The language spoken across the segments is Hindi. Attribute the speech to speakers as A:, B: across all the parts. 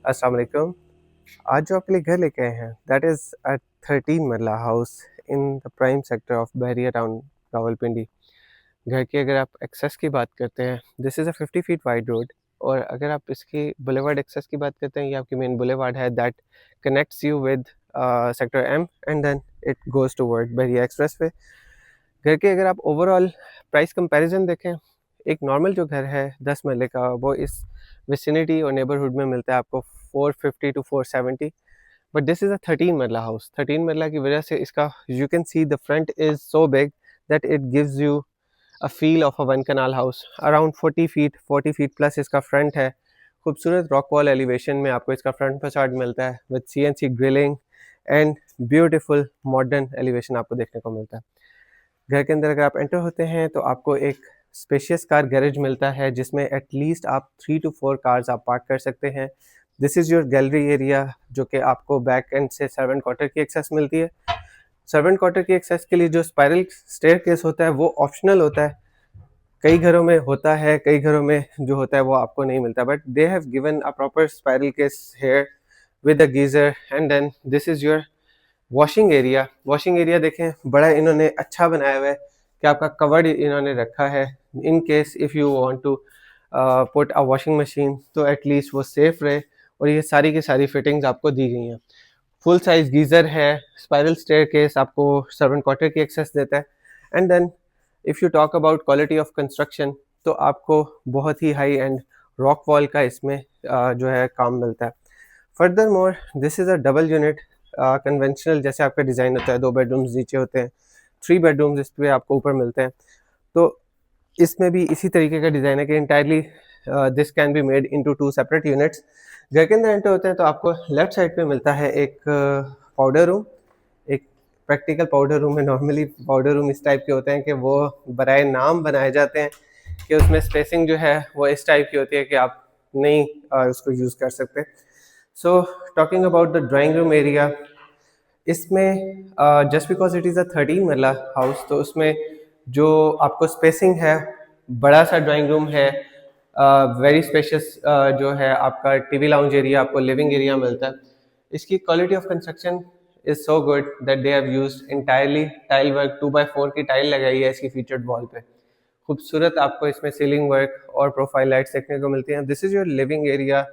A: अस्सलाम वालेकुम। आज जो आपके लिए घर लेके आए हैं that is a 13 marla house in the prime sector of Bahria town, Rawalpindi. घर की अगर आप एक्सेस की बात करते हैं, this is a 50 feet wide road. और अगर आप इसकी बुलेवार्ड एक्सेस की बात करते हैं, ये आपकी मेन बुलेवार्ड है that connects you with sector M and then it goes toward Bahria expressway. घर के अगर आप ओवरऑल प्राइस कंपैरिजन देखें, एक नॉर्मल जो घर है 10 मरले का, वो इस विसिनिटी और नेबरहुड में मिलता है आपको 450 to 470। But this is a 13 marla house. 13 marla की वजह से इसका you can see the front is so big that it gives you a feel of a one kanal house. Around 40 feet plus इसका फ्रंट है। खूबसूरत रॉक वॉल एलिवेशन में आपको इसका फ्रंट फसाड मिलता है with CNC grilling and beautiful modern elevation आपको देखने को मिलता है। घर के अंदर अगर आप एंटर होते हैं तो आपको एक स्पेशियस कार गैरेज मिलता है जिसमें एटलीस्ट आप 3 to 4 कार्स आप पार्क कर सकते हैं। This is your gallery area, जो कि आपको बैक एंड से सर्वेंट क्वार्टर की एक्सेस मिलती है। सर्वेंट क्वार्टर की एक्सेस के लिए जो स्पाइरल स्टेयरकेस होता है वो ऑप्शनल होता है। कई घरों में होता है, कई घरों में जो होता है वो आपको नहीं मिलता, but they have given a proper spiral case here with a geyser and then this is your washing area देखें, बड़ा इन्होंने अच्छा बनाया हुआ है कि आपका कवर्ड इन्होंने रखा है। In case if you want to put a washing machine तो एटलीस्ट वो सेफ रहे। और ये सारी की सारी फिटिंग्स आपको दी गई हैं। फुल साइज गीज़र है, स्पाइरल स्टेयरकेस आपको सर्वेंट क्वार्टर की एक्सेस देता है। And then if you talk about quality of construction, तो आपको बहुत ही हाई एंड रॉक वॉल का इसमें जो है काम मिलता है। Furthermore this is a double unit conventional, जैसे आपका डिज़ाइन होता है, 2 बेडरूम्स नीचे होते हैं, 3 बेडरूम्स इस पे आपको ऊपर मिलते हैं। तो इसमें भी इसी तरीके का डिज़ाइन है कि entirely this can be made into 2 separate units. घर के अंदर एंटर होते हैं तो आपको लेफ्ट साइड पे मिलता है एक पाउडर रूम। एक प्रैक्टिकल पाउडर रूम है। नॉर्मली पाउडर रूम इस टाइप के होते हैं कि वो बराए नाम बनाए जाते हैं कि उसमें स्पेसिंग जो है वो इस टाइप की होती है कि आप नहीं उसको यूज़ कर सकते। So talking about the drawing room area, इसमें just because it is a 13 marla house, तो उसमें जो आपको स्पेसिंग है, बड़ा सा ड्राइंग रूम है, वेरी स्पेशियस जो है आपका टीवी लाउंज एरिया, आपको लिविंग एरिया मिलता है। इसकी quality of construction is so good that they have used entirely tile work. 2x4 की टाइल लगाई है इसकी फीचर्ड वॉल पे। खूबसूरत आपको इसमें सीलिंग वर्क और प्रोफाइल लाइट्स देखने को मिलती हैं। This is your living area.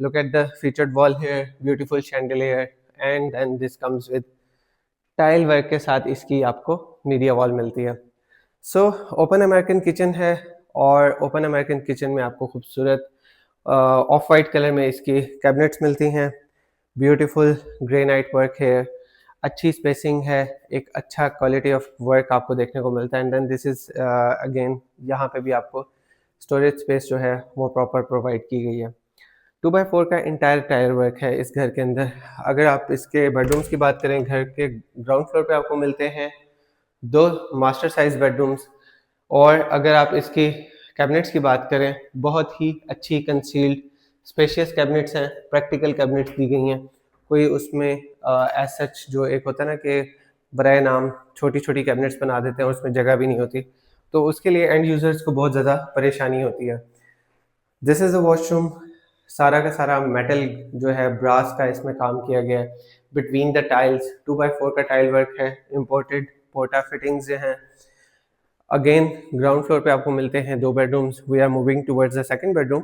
A: Look at the featured wall here, beautiful chandelier and then this comes with tile work के साथ इसकी आपको मीडिया वॉल मिलती है। सो ओपन अमेरिकन किचन है, और ओपन अमेरिकन किचन में आपको खूबसूरत ऑफ वाइट कलर में इसकी कैबिनेट्स मिलती हैं। ब्यूटीफुल ग्रेनाइट वर्क है, अच्छी स्पेसिंग है, एक अच्छा क्वालिटी ऑफ वर्क आपको देखने को मिलता है। And then this is again, यहाँ पे भी आपको स्टोरेज स्पेस जो है वो प्रॉपर प्रोवाइड की गई है। 2x4 का इंटायर टायर वर्क है इस घर के अंदर। अगर आप इसके बेडरूम्स की बात करें, घर के ग्राउंड फ्लोर पे आपको मिलते हैं 2 मास्टर साइज बेडरूम्स। और अगर आप इसकी कैबिनेट्स की बात करें, बहुत ही अच्छी कंसील्ड स्पेशियस कैबिनेट्स हैं, प्रैक्टिकल कैबिनेट्स दी गई हैं। कोई उसमें एज सच जो एक होता है ना कि बराए नाम छोटी छोटी कैबिनेट्स बना देते हैं और उसमें जगह भी नहीं होती, तो उसके लिए एंड यूजर्स को बहुत ज़्यादा परेशानी होती है। This is a washroom. सारा का सारा मेटल जो है, ब्रास का इसमें काम किया गया है। बिटवीन द टाइल्स 2x4 का टाइल वर्क है, इम्पोर्टेड पोर्टा फिटिंग्स जो हैं। अगेन ग्राउंड फ्लोर पे आपको मिलते हैं 2 bedrooms. We are moving towards the second bedroom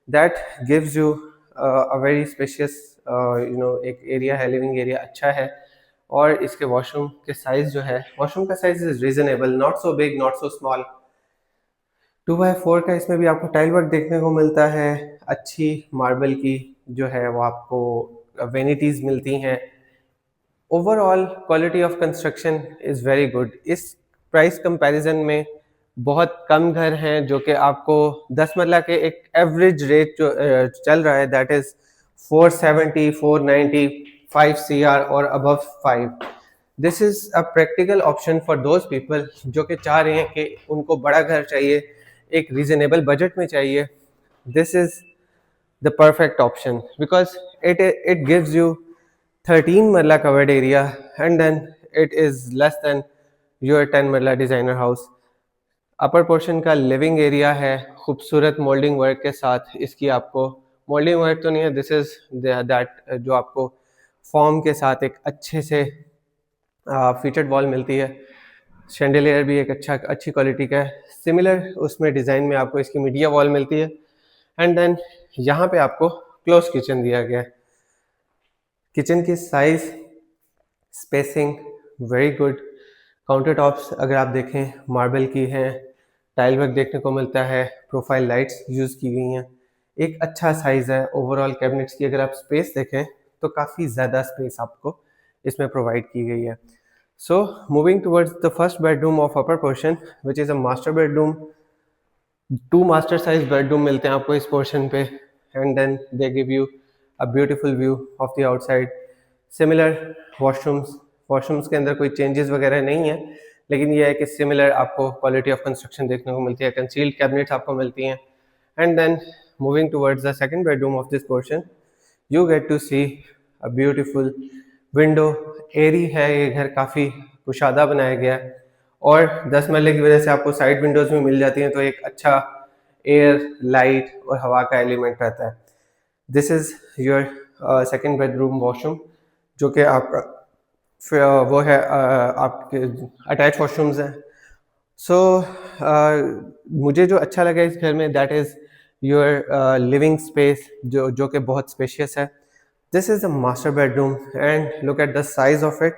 A: that gives you a very spacious एक एरिया है, लिविंग एरिया अच्छा है। और इसके वॉशरूम के साइज जो है, वॉशरूम का size is reasonable, not so big not so small. 2x4 का इसमें भी आपको टाइल वर्क देखने को मिलता है। अच्छी मार्बल की जो है वो आपको वेनिटीज मिलती हैं। Overall quality of construction is very good. इस प्राइस कंपैरिजन में बहुत कम घर हैं जो कि आपको 10 मरला के एक एवरेज रेट जो चल रहा है दैट इज़ 470, 490, 5 CR और above 5। This is a practical option for those people जो कि चाह रहे हैं कि उनको बड़ा घर चाहिए, एक रीजनेबल बजट में चाहिए। This is the perfect option because it gives you 13 marla covered area, and then it is less than your 10 marla designer house। Upper portion का लिविंग एरिया है, खूबसूरत मोल्डिंग वर्क के साथ इसकी आपको मोल्डिंग वर्क तो नहीं है, दिस इज़ दैट जो आपको फॉर्म के साथ एक अच्छे से फीचर्ड वॉल मिलती है। शैंडिलियर भी एक अच्छी क्वालिटी का है। सिमिलर उसमें डिज़ाइन में आपको इसकी मीडिया वॉल मिलती है। एंड देन यहाँ पे आपको क्लोज किचन दिया गया है। किचन की size, spacing very good. Counter tops अगर आप देखें मार्बल की हैं, टाइल वर्क देखने को मिलता है, प्रोफाइल लाइट्स यूज़ की गई हैं, एक अच्छा साइज़ है। ओवरऑल कैबिनेट्स की अगर आप स्पेस देखें तो काफ़ी ज़्यादा स्पेस आपको इसमें प्रोवाइड की गई है। So moving towards the first bedroom of upper portion, which is a master bedroom. 2 master size bedroom मिलते हैं आपको इस portion पे, and then they give you a beautiful view of the outside. Similar washrooms के अंदर कोई changes वगैरह नहीं है, लेकिन ये है कि similar आपको quality of construction देखने को मिलती है, concealed cabinets आपको मिलती हैं. And then moving towards the second bedroom of this portion, you get to see a beautiful window. Airy है ये घर, काफ़ी कुशादा बनाया गया है, और 10 मरले की वजह से आपको साइड विंडोज़ में मिल जाती हैं, तो एक अच्छा एयर, लाइट और हवा का एलिमेंट रहता है। This is your second bedroom washroom, जो कि आपका वो है आपके अटैच वॉशरूम्स हैं। सो मुझे जो अच्छा लगा इस घर में, that is your living space, जो कि बहुत स्पेशियस है। This is a master bedroom and look at the size of it.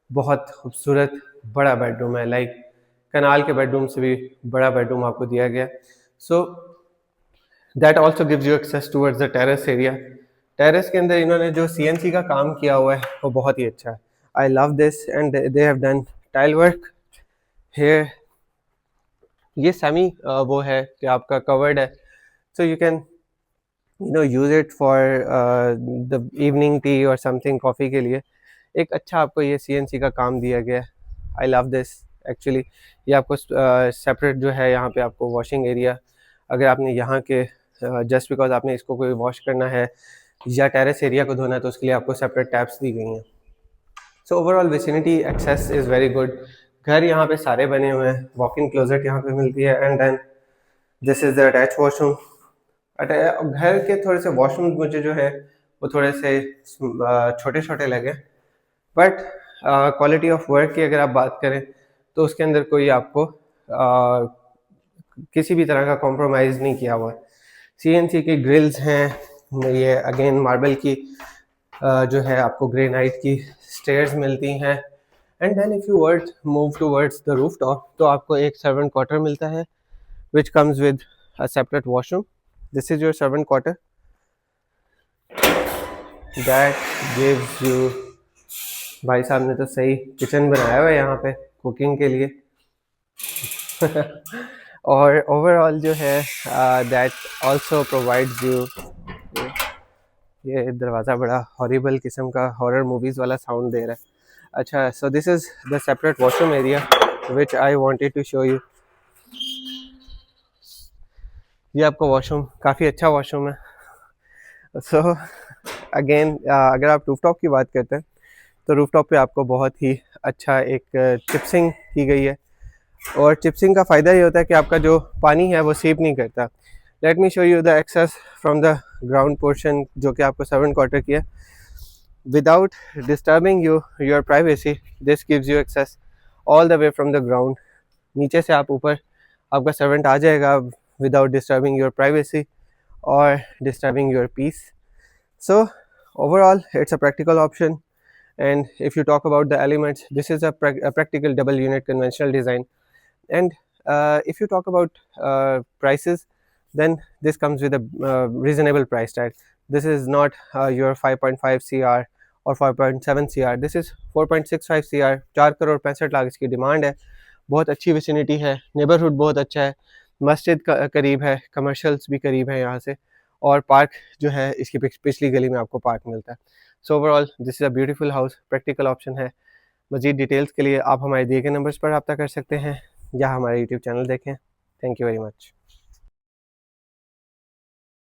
A: बहुत खूबसूरत बड़ा बेडरूम है, लाइक कनाल के बेडरूम से भी बड़ा बेडरूम आपको दिया गया। So that also gives you access towards the terrace area. Terrace के अंदर इन्होंने जो CNC का काम किया हुआ है वो बहुत ही अच्छा है। I love this and they have done tile work here. ये सेमी वो है कि आपका कवर्ड है, so you can use it for the evening tea और समथिंग, कॉफ़ी के लिए। एक अच्छा आपको ये CNC का काम दिया गया है। I love this actually. ये आपको सेपरेट जो है यहाँ पे आपको वॉशिंग एरिया, अगर आपने यहाँ के जस्ट बिकॉज आपने इसको कोई वॉश करना है या टेरेस एरिया को धोना है तो उसके लिए आपको सेपरेट टैप्स दी गई हैं। So overall vicinity access is very good. घर यहाँ पे सारे बने हुए हैं, वॉक इन क्लोजेट यहाँ पे मिलती है, and then this is the attach washroom. घर के थोड़े से वॉशरूम मुझे जो है वो थोड़े से छोटे छोटे लगे, बट क्वालिटी ऑफ वर्क की अगर आप बात करें तो उसके अंदर कोई आपको किसी भी तरह का कॉम्प्रोमाइज़ नहीं किया हुआ है। CNC की ग्रिल्स हैं, ये अगेन मार्बल की जो है आपको ग्रेनाइट की स्टेयर्स मिलती हैं। And then if you move towards the rooftop, तो आपको एक सर्वेंट क्वार्टर मिलता है which comes with a separate washroom. This is your servant quarter that gives you, भाई साहब ने तो सही किचन बनाया हुआ है यहाँ पे कुकिंग के लिए। और ओवरऑल जो है दैट आल्सो प्रोवाइड्स यू, ये दरवाज़ा बड़ा हॉरिबल किस्म का हॉरर मूवीज़ वाला साउंड दे रहा है। अच्छा, so this is the separate washroom area which I wanted to show you. ये आपका वॉशरूम काफ़ी अच्छा वॉशरूम है। सो अगेन अगर आप रूफटॉप की बात करते हैं तो रूफटॉप पे आपको बहुत ही अच्छा एक चिप्सिंग की गई है, और चिप्सिंग का फ़ायदा ये होता है कि आपका जो पानी है वो सीप नहीं करता। Let me show you the access from the ground portion, जो कि आपको सर्वेंट क्वार्टर की है। Without disturbing your privacy, this gives you access all the way from the ground. नीचे से आप ऊपर आपका सर्वेंट आ जाएगा without disturbing your privacy or disturbing your peace. So overall it's a practical option, and if you talk about the elements, this is a practical double unit conventional design. And if you talk about prices, then this comes with a reasonable price tag. This is not your 5.5 CR or 5.7 CR, this is 4.65 CR। 4 crore 65 lakh इसकी डिमांड है। बहुत अच्छी विसिनिटी है, नेबरहुड बहुत अच्छा है, मस्जिद का करीब है, कमर्शियल्स भी करीब है यहाँ से, और पार्क जो है इसकी पिछली गली में आपको पार्क मिलता है। So overall this is a beautiful house, practical option है। मज़ीद डिटेल्स के लिए आप हमारे दिए गए नंबर्स पर रब्ता कर सकते हैं या हमारे यूट्यूब चैनल देखें। Thank you very much.